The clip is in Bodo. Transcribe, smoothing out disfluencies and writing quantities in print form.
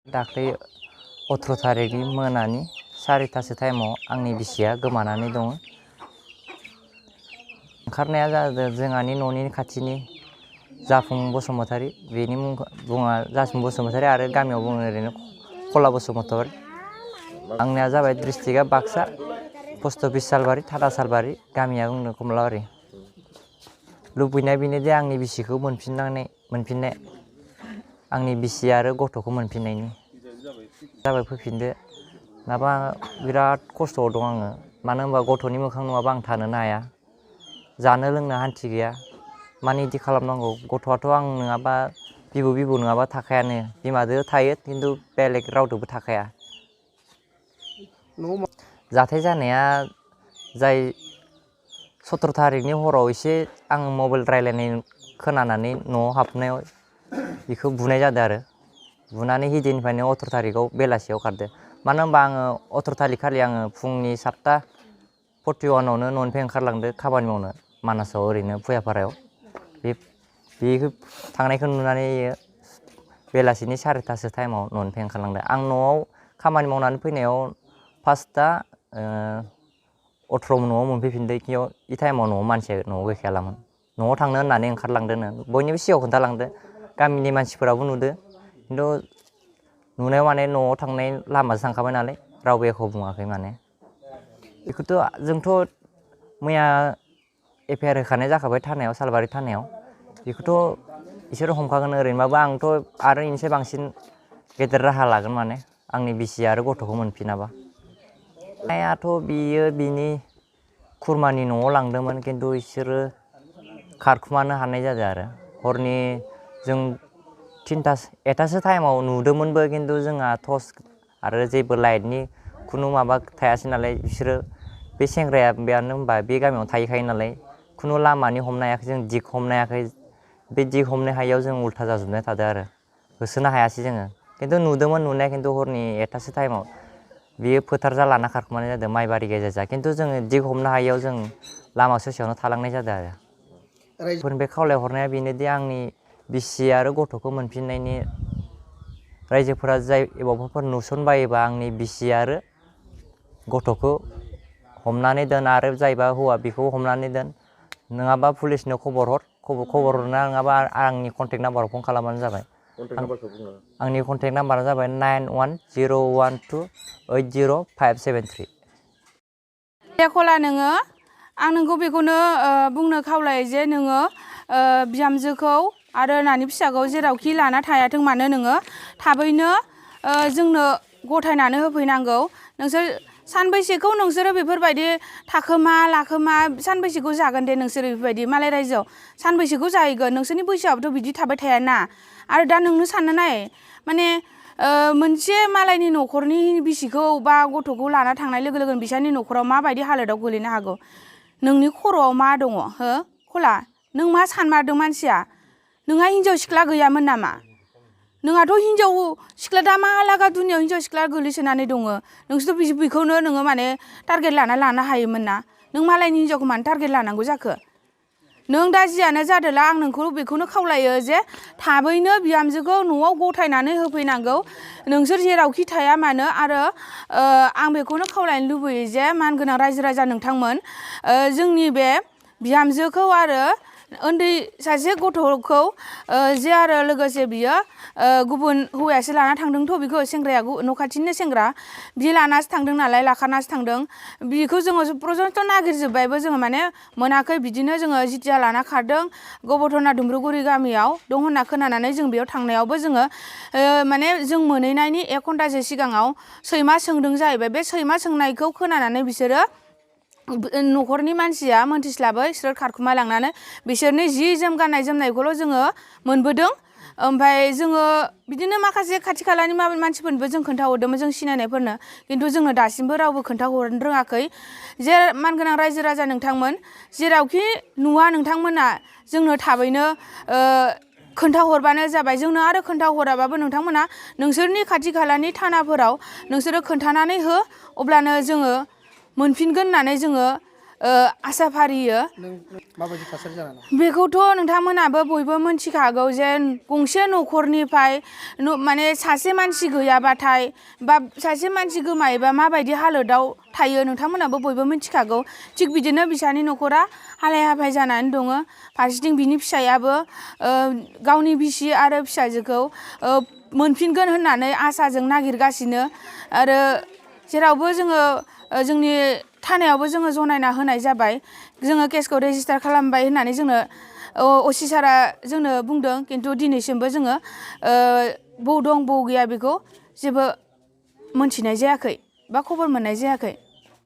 दाख्लै 18 थारिखनि मोनानि 4टासो टाइमाव आंनि बिसिया गोमानानै दङ। ओंखारनाया जादों जोंहानि न'नि खाथिनि जाफुं बसुमतारी, बेनि मुङा जाफुं बसुमतारी आरो गामियाव बुङो ओरैनो खला बसुमतारी। आंनिया जाबाय डिस्ट्रिक्टआ बाक्सा, पस्ट अफिस सालबारि, थाटा सालबारि, गामिया बुंनो कमलाबारि। लुबैनाया बेनोदि आंनि बिसिखौ मोनफिननाय, आंनि बिसि आरो गथ'खौ मोनफिननायनि जाबाय फैफिनदो। नङाबा बिराद खस्थ'आव दं आङो, मानो होनबा गथ'नि मोखां नङाबा आं थानोनो हाया, जानो लोंनो हान्थि गैया। मानो इदि खालामनांगौ? गथ'आथ' आं नङाबा बिबौ नङाबा थाखायानो, बिमाजों थायो खिन्थु बेलेग रावजोंबो थाखाया। जाथाय जानाया जाय 17 थारिखनि हराव एसे आं मबाइल रायलायनाय खोनानानै न'आव हाबनायाव बेखौ बुनाय जादों आरो बुनानै हिदिननिफ्रायनो 18 थारिखआव बेलासियाव खारदो। मानो होनबा आङो 18 थारिख खालि आङो फुंनि 7:41आवनो न'निफ्राय ओंखारलांदो खामानि मावनो मानासाव, ओरैनो भुयापारायाव। बे थांनायखौ नुनानै बेलासिनि 4टासो टाइमाव न'निफ्राय ओंखारलांदो। आं न'आव खामानि मावनानै फैनायाव 5:18 न'आव मोनफैफिनदो। इ टाइमाव न'आव मानसिया न'आव गैखायालामोन। न'आव थांनो होननानै ओंखारलांदोनो, बयनिबो सिगाङाव खोन्थालांदो, गामिनि मानसिफोराबो नुदो। खिन्थु नुनायाव माने न'आव थांनाय लामाजों थांखाबाय नालाय रावबो एख' बुङाखै माने। बेखौथ' जोंथ' मैया FIR होखानाय जाखाबाय थानायाव, सालबारि थानायाव। बेखौथ' इसोरो हमखागोन ओरैनोबाबो। आंथ' आरो इनिफ्राय बांसिन गेदेर राहा लागोन माने, आंनि बिसि आरो गथ'खौ मोनफिनाबा। नायाथ' बियो बिनि खुरमानि न'आव लांदोंमोन, खिन्थु इसोरो खारखुमानो हानाय जादों आरो। हरनि जों 1टासो टाइमाव नुदोंमोनबो, खिन्थु जोंहा टर्च आरो जेबो लाइटनि खुनु माबा थायासै नालाय। बिसोरो बे सेंग्राया बेयानो होनबा बे गामियाव थाहैखायो नालाय, खुनु लामानि हमनो हायाखै, जों दिग हमनो हायाखै। बे दिग हमनो हायियाव जों उल्था जाजोबनाय थादों आरो, होसोनो हायासै जोङो। खिन्थु नुदोंमोन नुनाया, खिन्थु हरनि 1टासो टाइमाव बियो फोथार लाना खारखुमानाय जादों माइबारि गेजेरजों। खिन्थु जोङो दिग हमनो हायियाव जों लामा ससेयावनो थालांनाय जादों आरो। रायजोफोरनिफ्राय खावलायहरनाया बेनोदि आंनि बिसि आरो गथ'खौ मोनफिननायनि, रायजोफोरा जाय एबावबाफोर नुसनबायोबा आंनि बिसि आरो गथ'खौ हमनानै दोन, आरो जायबा हौवा बेखौ हमनानै दोन। नङाबा पुलिसनो खबर हर, खबर हरना नङाबा आंनि कन्टेक्ट नाम्बाराव फन खालामबानो जाबाय। आंनि कन्टेक्ट नाम्बारा जाबाय 9101280573। खला नोङो, आं नोंखौ बेखौनो बुंनो खावलायो जे नोङो बिहामजोखौ आरो नानि फिसाखौ जेरावखि लाना थायाथों मानो नोङो थाबैनो जोंनो गथायनानै होफैनांगौ। नोंसोर सानबैसेखौ नोंसोरो बेफोरबायदि थाखोमा लाखोमा सानबैसेखौ जागोन दे नोंसोरो बेफोरबायदि मालाय रायजोआव सानबैसेखौ जाहैगोन? नोंसोरनि बैसोआबोथ' बिदि थाबाय थायाना। आरो दा नोंनो साननो नाय, माने मोनसे मालायनि न'खरनि बिसिखौ बा गथ'खौ लाना थांनाय लोगो लोगोनो बिसोरनि न'खराव माबायदि हालोदाव गोलैनो हागौ? नोंनि खर'आव मा दङ हो खला? नों मा सानमारदों मानसिया? नोंहा हिनजाव सिख्ला गैयामोन नामा? नोंहाथ' हिनजाव सिख्ला दा मालागा दुनियाव हिनजाव सिख्ला गोलैसोनानै दङ। नोंसोरथ' बेखौनो नोङो माने टारगेट लानो हायोमोन ना। नों मालायनि हिनजावखौ मानो टारगेट लानांगौ जाखो? नों दा जियानो जादोला, आं नोंखौ बेखौनो खावलायो जे थाबैनो बिहामजोखौ न'आव गथायनानै होफैनांगौ, नोंसोर जेरावखि थाया मानो। आरो आं बेखौनो खावलायनो लुबैयो जे मानगोनां रायजो राजा नोंथांमोन, जोंनि बे बिहामजोखौ आरो उन्दै सासे गथ'खौ जे आरो लोगोसे बियो गुबुन हौवायासो लाना थांदोंथ', बेखौ सेंग्राया न' खाथिनिनो सेंग्रा बि लानासो थांदों नालाय, लाखानासो थांदों। बिखौ जोङो प्रजन्त नागिरजोब्बायबो जोङो माने मोनाखै। बिदिनो जोङो जिथिया लाना खारदों गबरधना दुम्ब्रुगुरि गामियाव दं होनना खोनानानै जों बेयाव थांनायावबो जोङो माने जों मोनहैनायनि 1 घन्टासो सिगाङाव सैमा सोंदों जाहैबाय। बे सैमा सोंनायखौ खोनानानै बिसोरो न'खरनि मानसिया मोनथिस्लाबै बिसोर खारखुमा लांनानै बिसोरनि जि जोम गाननाय जोमनायखौल' जोङो मोनबोदों। ओमफ्राय जोङो बिदिनो माखासे खाथि खालानि मानसिफोरनोबो जों खोन्थाहरदोंमोन, जों सिनायनायफोरनो, खिन्थु जोंनो दासिमबो रावबो खोन्थाहरनो रोङाखै। जे मानगोनां रायजो राजा नोंथांमोन, जेरावखि नुवा नोंथांमोना जोंनो थाबैनो खोन्थाहरबानो जाबाय। जोंनो आरो खोन्थाहराबाबो नोंथांमोना नोंसोरनि खाथि खालानि थानाफोराव नोंसोरो खोन्थानानै हो, अब्लानो जोङो मोनफिनगोन होननानै जोङो आसा फारियो नों माबायदि थासारि जानानै दं? बेखौथ' नोंथांमोनाबो बयबो मिथिखागौ जे गंसे न'खरनिफ्राय माने सासे मानसि गैयाबाथाय बा सासे मानसि गोमायोबा माबायदि हालोदाव थायो नोंथांमोनाबो बयबो मिथिखागौ थिग बिदिनो बिसानि न'खरा हालाय हाफाय जानानै दङ फारसेथिं बिनि फिसायाबो गावनि बिसि आरो फिसाजोखौ मोनफिनगोन होननानै आसाजों नागिरगासिनो आरो जेरावबो जोङो जोंनि थानायावबो जोङो जनायना होनाय जाबाय जोङो केसखौ रेजिस्टार खालामबाय होननानै जोंनो असि सारा जोंनो बुंदों खिन्थु दिनैसिमबो जोङो बौ दं बौ गैया बेखौ जेबो मोनथिनाय जायाखै बा खबर मोननाय जायाखै